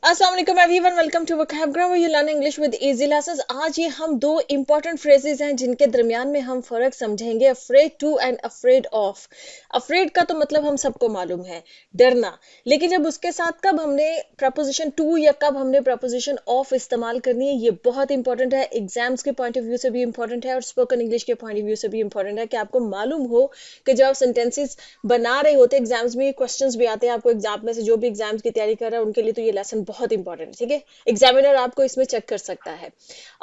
अस्सलाम वालेकुम everyone, welcome to vocabulary you learn English with easy lessons. आज ये हम दो इंपॉर्टेंट फ्रेजेस हैं जिनके दरमियान में हम फर्क समझेंगे। Afraid to and afraid of. Afraid का तो मतलब हम सबको मालूम है, डरना। लेकिन जब उसके साथ कब हमने प्रपोजिशन टू या कब हमने प्रपोजिशन ऑफ इस्तेमाल करनी है, ये बहुत इंपॉर्टेंट है। एग्जाम्स के पॉइंट ऑफ व्यू से भी इंपॉर्टेंट है और स्पोकन इंग्लिश के पॉइंट ऑफ व्यू से भी इंपॉर्टेंट है कि आपको मालूम हो कि जब आप सेंटेंसेस बना रहे होते एग्जाम्स में क्वेश्चंस भी आते हैं आपको। एग्जाम में से जो भी एग्जाम्स की तैयारी कर रहा है उनके लिए तो ये लेसन बहुत इंपॉर्टेंट है, ठीक है। एग्जामिनर आपको इसमें चेक कर सकता है।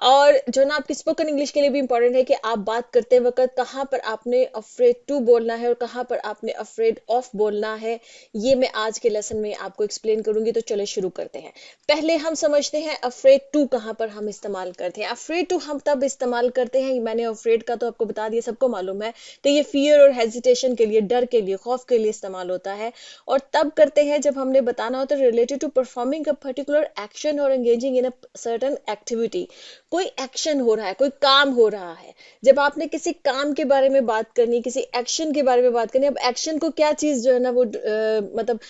और जो ना आपकी स्पोकन इंग्लिश के लिए भी इंपॉर्टेंट है कि आप बात करते वक्त कहाँ पर आपने अफ्रेड टू बोलना है और कहाँ पर आपने अफ्रेड ऑफ बोलना है। ये मैं आज के लेसन में आपको एक्सप्लेन करूंगी। तो चले शुरू करते हैं। पहले हम समझते हैं अफ्रेड टू कहाँ पर हम इस्तेमाल करते हैं। अफ्रेड टू हम तब इस्तेमाल करते हैं, मैंने अफ्रेड का तो आपको बता दिया, सबको मालूम है। तो ये फियर और हेजिटेशन के लिए, डर के लिए, खौफ के लिए इस्तेमाल होता है। और तब करते हैं जब हमने बताना होता है related to performing a particular action और engaging in a certain activity. कोई एक्शन हो रहा है, कोई काम हो रहा है। जब आपने किसी काम के बारे में बात करनी, किसी एक्शन के बारे में बात करनी, अब एक्शन को क्या चीज जो है ना वो मतलब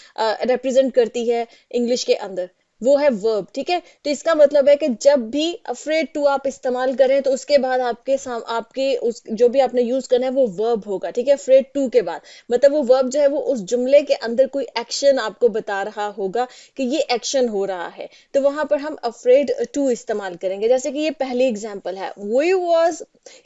रिप्रेजेंट करती है इंग्लिश के अंदर, वो है वर्ब, ठीक है। तो इसका मतलब है कि जब भी अफ्रेड टू आप इस्तेमाल करें तो उसके बाद आपके उस जो भी आपने यूज करना है वो वर्ब होगा, ठीक है। अफ्रेड टू के बाद मतलब वो वर्ब जो है वो उस जुमले के अंदर कोई एक्शन आपको बता रहा होगा कि ये एक्शन हो रहा है। तो वहां पर हम अफ्रेड टू इस्तेमाल करेंगे। जैसे कि ये पहली एग्जांपल है,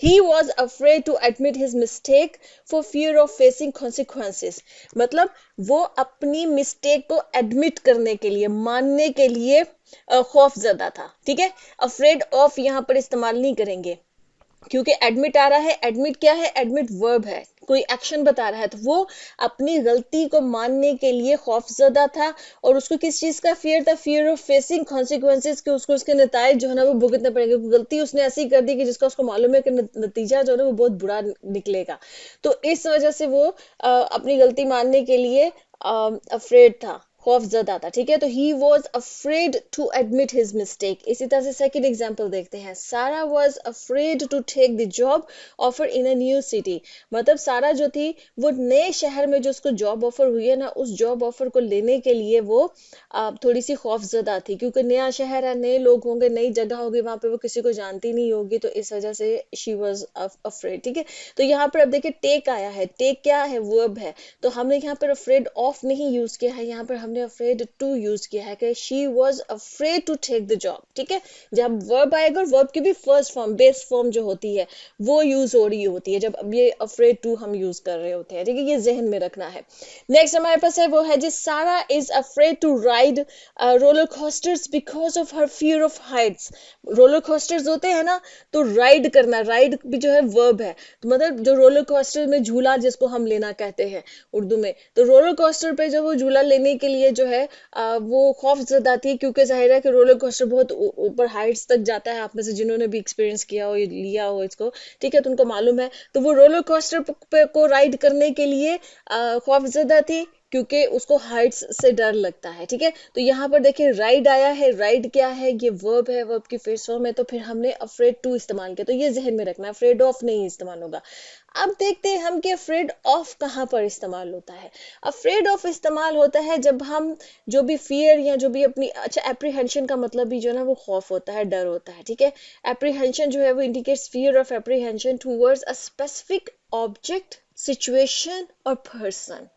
he was afraid to admit his mistake for fear of facing consequences. मतलब वो अपनी मिस्टेक को एडमिट करने के लिए, मानने के लिए खौफ ज्यादा था, ठीक है। अफ्रेड ऑफ यहाँ पर इस्तेमाल नहीं करेंगे क्योंकि एडमिट आ रहा है। एडमिट क्या है? एडमिट वर्ब है, कोई एक्शन बता रहा है। तो वो अपनी गलती को मानने के लिए खौफजदा था। और उसको किस चीज का फियर था? फियर ऑफ फेसिंग कॉन्सिक्वेंसेज, कि उसको उसके नतायज जो है ना वो भुगतने पड़ेंगे। गलती उसने ऐसी कर दी कि जिसका उसको मालूम है कि नतीजा जो है ना वो बहुत बुरा निकलेगा। तो इस वजह से वो अपनी गलती मानने के लिए अफ्रेड था, खौफजदा था, ठीक है। तो he was afraid to admit his mistake. इसी तरह से सेकेंड एग्जाम्पल देखते हैं। Sarah was afraid to take the job offer in a new city. मतलब सारा जो थी वो नए शहर में जो उसको जॉब ऑफर हुई है ना, उस जॉब ऑफर को लेने के लिए वो थोड़ी सी खौफजदा थी, क्योंकि नया शहर है, नए लोग होंगे, नई जगह होगी, वहां पे वो किसी को जानती नहीं होगी। तो इस वजह से शी वॉज अफ्रेड, ठीक है। तो यहाँ पर अब देखिए टेक आया है। टेक क्या है? वर्ब है। तो हमने यहाँ पर अफ्रेड ऑफ नहीं यूज किया है, यहाँ पर हमने अफ्रेड टू यूज किया है कि she was afraid to take the job, ठीक है। जब वर्ब आएगा और वर्ब की भी फर्स्ट फॉर्म, बेस फॉर्म जो होती है वो यूज हो रही होती है जब अब ये अफ्रेड टू हम यूज कर रहे होते हैं, ठीक है। ये जहन में रखना है। नेक्स्ट हमारे पास है, वो है जी, Sarah is afraid to ride roller coasters because of her fear of heights. Roller coasters होते हैं ना, तो राइड करना, राइड भी जो है वर्ब है। तो मतलब जो रोलर कोस्टर में झूला जिसको हम लेना कहते हैं उर्दू में, तो रोलर कोस्टर पे जो वो झूला लेने के लिए जो है वो खौफ ज्यादा थी, क्योंकि जाहिर है कि रोलर कोस्टर बहुत ऊपर हाइट्स तक जाता है। आप में से जिन्होंने भी एक्सपीरियंस किया हो, लिया हो इसको, ठीक है, तो उनको मालूम है। तो वो रोलर कोस्टर को राइड करने के लिए खौफ ज्यादा थी, क्योंकि उसको हाइट्स से डर लगता है, ठीक है। तो यहाँ पर देखिए राइड आया है। राइड क्या है? ये वर्ब है, वर्ब की फेस फॉर्म है। तो फिर हमने अफ्रेड टू इस्तेमाल किया, तो ये जहन में रखना है, अफ्रेड ऑफ नहीं इस्तेमाल होगा। अब देखते हैं हम कि अफ्रेड ऑफ कहाँ पर इस्तेमाल होता है। अफ्रेड ऑफ इस्तेमाल होता है जब हम जो भी फियर या जो भी अपनी, अच्छा, एप्रीहेंशन का मतलब भी जो है ना वो खौफ होता है, डर होता है, ठीक है। एप्रीहेंशन जो है वो indicates fear of apprehension towards a specific object, situation और पर्सन।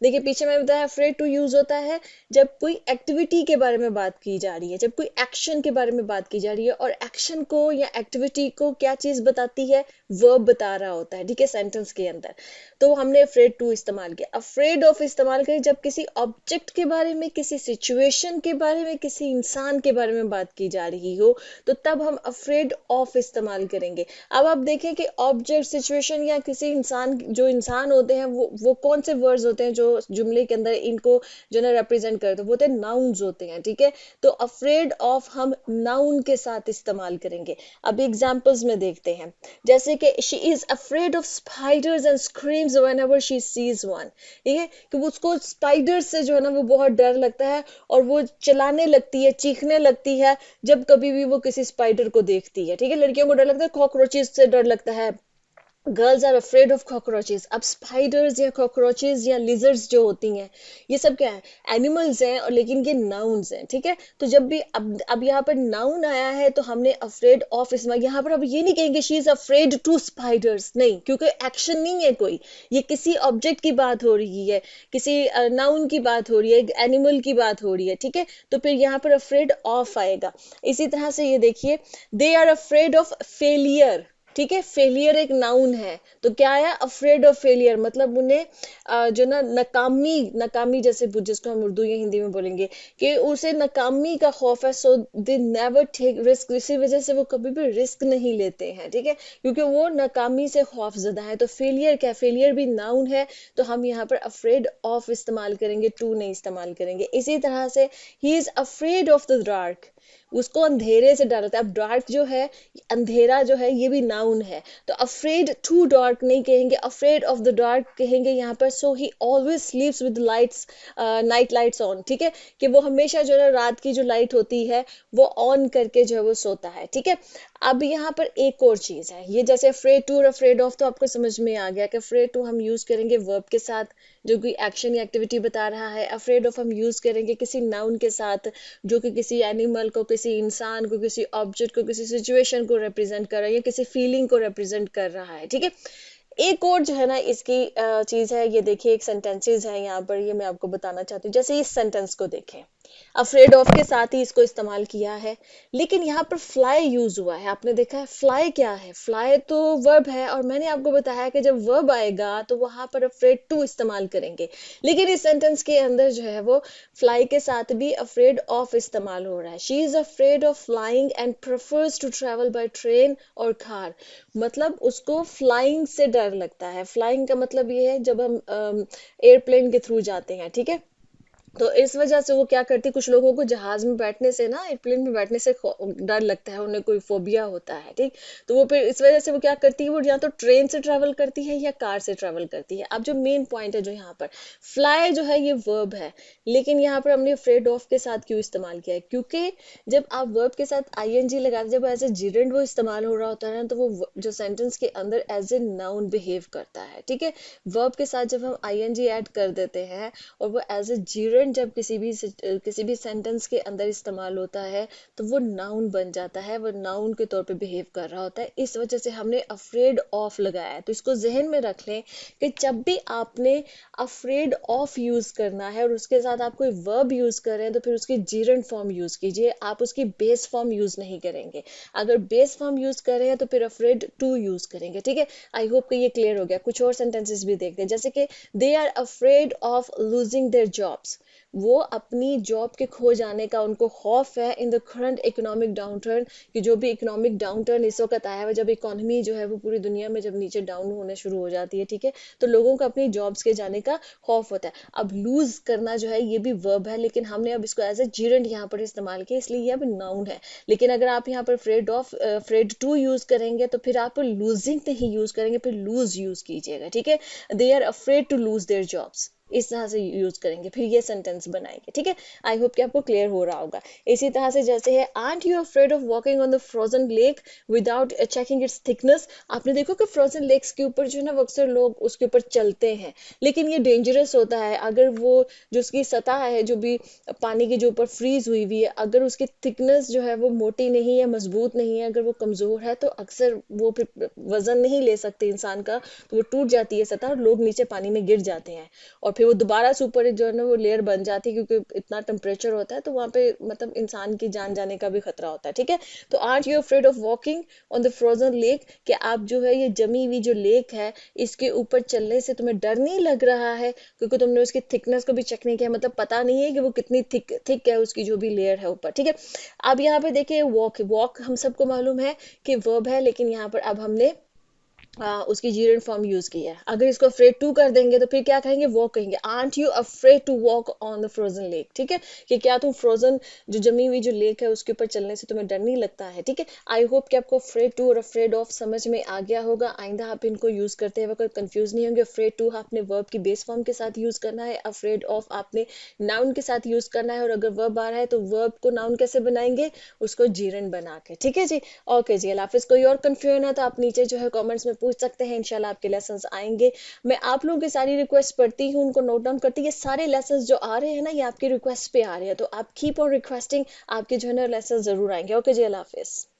देखिए पीछे मैंने बताया अफ्रेड टू यूज होता है जब कोई एक्टिविटी के बारे में बात की जा रही है, जब कोई एक्शन के बारे में बात की जा रही है, और एक्शन को या एक्टिविटी को क्या चीज बताती है? वर्ब बता रहा होता है, ठीक है, सेंटेंस के अंदर। तो हमने अफ्रेड टू इस्तेमाल किया। अफ्रेड ऑफ इस्तेमाल करें जब किसी ऑब्जेक्ट के बारे में, किसी सिचुएशन के बारे में, किसी इंसान के बारे में बात की जा रही हो, तो तब हम अफ्रेड ऑफ इस्तेमाल करेंगे। अब आप देखें कि ऑब्जेक्ट, सिचुएशन या किसी इंसान, जो इंसान होते हैं वो कौन से वर्ड्स होते हैं जो जुमले के अंदर इनको जो है रिप्रेजेंट करते हैं? वो होते हैं नाउन्स होते हैं, ठीक है। तो अफ्रेड ऑफ हम नाउन के साथ इस्तेमाल करेंगे। अब एग्जांपल्स में देखते हैं। जैसे कि she is afraid of spiders and screams whenever she sees one. ठीक है, कि वो उसको स्पाइडर से जो है ना वो बहुत डर लगता है, और वो चलाने लगती है, चीखने लगती है जब कभी भी वो किसी स्पाइडर को देखती है, ठीक है। लड़कियों को डर लगता है, कॉकरोचेस से डर लगता है, girls are afraid of cockroaches. अब स्पाइडर्स या कॉकरोचेस या लिजर्ड्स जो होती हैं, ये सब क्या है, एनिमल्स हैं, और लेकिन ये नाउन्स हैं, ठीक है। तो जब भी अब यहाँ पर नाउन आया है तो हमने अफ्रेड ऑफ इसमें, यहाँ पर अब ये नहीं कहेंगे she is afraid to spiders, नहीं, क्योंकि एक्शन नहीं है कोई, ये किसी ऑब्जेक्ट की बात हो रही है, किसी नाउन की बात हो रही है, एनिमल की बात हो रही है, ठीक है। तो फिर यहाँ पर अफ्रेड ऑफ आएगा। इसी तरह से ये देखिए, they are afraid of failure, ठीक है, फेलियर एक नाउन है, तो क्या आया, अफ्रेड ऑफ फेलियर, मतलब उन्हें जो ना नकामी, नकामी जैसे जिसको हम उर्दू या हिंदी में बोलेंगे कि उसे नकामी का खौफ है, सो दे नेवर टेक रिस्क, इसी वजह से वो कभी भी रिस्क नहीं लेते हैं, ठीक है, क्योंकि वो नकामी से खौफजदा है। तो फेलियर क्या, फेलियर भी नाउन है, तो हम यहाँ पर अफ्रेड ऑफ इस्तेमाल करेंगे, टू नहीं इस्तेमाल करेंगे। इसी तरह से he is afraid of the dark, उसको अंधेरे से डर लगता है। अब डार्क जो है, अंधेरा जो है, ये भी नाउन है, तो अफ्रेड टू डार्क नहीं कहेंगे, अफ्रेड ऑफ द डार्क कहेंगे यहाँ पर। So he always sleeps with lights, night lights on, ठीक है, कि वो हमेशा जो है रात की जो लाइट होती है वो ऑन करके जो है वो सोता है, ठीक है। अब यहाँ पर एक और चीज है, ये जैसे अफ्रेड टू और अफ्रेड ऑफ तो आपको समझ में आ गया कि अफ्रेड टू हम यूज करेंगे वर्ब के साथ जो कि एक्शन या एक्टिविटी बता रहा है, अफ्रेड ऑफ हम यूज करेंगे किसी नाउन के साथ जो कि किसी एनिमल को, किसी इंसान को, किसी ऑब्जेक्ट को, किसी सिचुएशन को रिप्रेजेंट कर रहा है या किसी फीलिंग को रिप्रेजेंट कर रहा है, ठीक है। एक और जो है ना इसकी चीज है, ये देखिए एक सेंटेंसेस है यहाँ पर, ये मैं आपको बताना चाहती हूँ। जैसे इस सेंटेंस को देखें, अफ्रेड ऑफ के साथ ही इसको इस्तेमाल किया है, लेकिन यहाँ पर फ्लाई यूज हुआ है, आपने देखा है। फ्लाई क्या है, फ्लाई तो वर्ब है, और मैंने आपको बताया कि जब वर्ब आएगा तो वहां पर अफ्रेड टू इस्तेमाल करेंगे, लेकिन इस सेंटेंस के अंदर जो है वो फ्लाई के साथ भी अफ्रेड ऑफ इस्तेमाल हो रहा है। She is afraid of flying and prefers to travel by train और कार, मतलब उसको फ्लाइंग से डर लगता है। फ्लाइंग का मतलब ये है जब हम एयरप्लेन के थ्रू जाते हैं, ठीक है। तो इस वजह से वो क्या करती है, कुछ लोगों को जहाज में बैठने से ना, एयरप्लेन में बैठने से डर लगता है, उन्हें कोई फोबिया होता है, ठीक। तो वो फिर इस वजह से वो क्या करती है, वो या तो ट्रेन से ट्रेवल करती है या कार से ट्रेवल करती है। अब जो मेन पॉइंट है जो यहाँ पर, फ्लाई जो है ये वर्ब है, लेकिन यहाँ पर हमने अफ्रेड ऑफ के साथ क्यों इस्तेमाल किया है, क्योंकि जब आप वर्ब के साथ आईएनजी लगाते, जब एज ए जिरेंड वो इस्तेमाल हो रहा होता है ना, तो वो जो सेंटेंस के अंदर एज ए नाउन बिहेव करता है, ठीक है। वर्ब के साथ जब हम आईएनजी ऐड कर देते हैं और वो एज ए जीरेंट जब किसी भी सेंटेंस के अंदर इस्तेमाल होता है तो वो नाउन बन जाता है, वो नाउन के तौर पे बिहेव कर रहा होता है। इस वजह से हमने अफ्रेड ऑफ लगाया है। तो इसको जहन में रख लें कि जब भी आपने अफ्रेड ऑफ यूज करना है और उसके साथ आप कोई वर्ब यूज कर रहे हैं तो फिर उसकी जीरेंट फॉर्म यूज कीजिए, आप उसकी बेस फॉर्म यूज नहीं करेंगे। अगर बेस फॉर्म यूज कर रहे हैं तो फिर अफ्रेड टू यूज करेंगे, ठीक है। आई होप कि ये क्लियर हो गया। कुछ और सेंटेंसेस भी देखते हैं, जैसे कि they are afraid of losing their jobs, वो अपनी जॉब के खो जाने का उनको खौफ है in the current economic downturn, कि जो भी इकोनॉमिक डाउनटर्न इस वक्त आया है, जब इकोनॉमी जो है वो पूरी दुनिया में जब नीचे डाउन होने शुरू हो जाती है, ठीक है, तो लोगों को अपनी जॉब्स के जाने का खौफ होता है। अब लूज करना जो है ये भी वर्ब है, लेकिन हमने अब इसको एज ए जीरेंट यहाँ पर इस्तेमाल किया, इसलिए ये अब नाउन है। लेकिन अगर आप यहाँ पर फ्रेड टू यूज करेंगे तो फिर आप लूजिंग नहीं यूज करेंगे, फिर लूज यूज कीजिएगा, ठीक है। They are afraid to lose their jobs, इस तरह से यूज करेंगे, फिर ये सेंटेंस बनाएंगे, ठीक है। आई होप कि आपको क्लियर हो रहा होगा। इसी तरह से जैसे है, aunt you afraid of walking on the frozen lake without checking it's thickness. आपने देखो कि फ्रोजन लेक्स के ऊपर जो है ना वो अक्सर लोग उसके ऊपर चलते हैं, लेकिन ये डेंजरस होता है अगर वो जो उसकी सतह है, जो भी पानी के जो ऊपर फ्रीज हुई हुई है, अगर उसकी थिकनेस जो है वो मोटी नहीं है, मजबूत नहीं है, अगर वो कमजोर है तो अक्सर वो फिर वजन नहीं ले सकते इंसान का, तो वो टूट जाती है सतह और लोग नीचे पानी में गिर जाते हैं, और फिर वो दोबारा से ऊपर जो है ना वो लेयर बन जाती है, क्योंकि इतना टेम्परेचर होता है तो वहां पे मतलब इंसान की जान जाने का भी खतरा होता है, ठीक है। तो art you afraid of walking on the frozen lake, कि आप जो है ये जमी हुई जो लेक है इसके ऊपर चलने से तुम्हें डर नहीं लग रहा है, क्योंकि तुमने उसकी थिकनेस को भी चेक नहीं किया, मतलब पता नहीं है कि वो कितनी थिक है उसकी जो भी लेयर है ऊपर, ठीक है। अब यहाँ पे देखिए वॉक, वॉक हम सबको मालूम है कि वर्ब है, लेकिन यहाँ पर अब हमने उसकी जीरेंट फॉर्म यूज की है। अगर इसको अफ्रेड टू कर देंगे तो फिर क्या कहेंगे, वॉक कहेंगे। Aren't you afraid to walk on the frozen lake, ठीक है, कि क्या तुम फ्रोजन जो जमी हुई जो लेक है उसके ऊपर चलने से तुम्हें डर नहीं लगता है, ठीक है। आई होप कि आपको अफ्रेड टू और अफ्रेड ऑफ समझ में आ गया होगा। आइंदा आप इनको यूज करते हुए कंफ्यूज नहीं होंगे। अफ्रेड टू आपने वर्ब की बेस फॉर्म के साथ यूज करना है, अफ्रेड ऑफ आपने नाउन के साथ यूज करना है, और अगर वर्ब आ रहा है तो वर्ब को नाउन कैसे बनाएंगे, उसको जीरेंट बना के, ठीक है जी। ओके जी, अल्लाह हाफिज। कोई और कंफ्यूजन है तो आप नीचे जो है कॉमेंट्स में पूछ सकते हैं, इंशाल्लाह आपके लेसन्स आएंगे। मैं आप लोगों की सारी रिक्वेस्ट पढ़ती हूँ, उनको नोट डाउन करती हूँ। ये सारे लेसन्स जो आ रहे हैं ना, ये आपकी रिक्वेस्ट पे आ रहे हैं, तो आप कीप ऑन रिक्वेस्टिंग, आपके जो है ना लेसन जरूर आएंगे। ओके जी, अल्लाह हाफिज।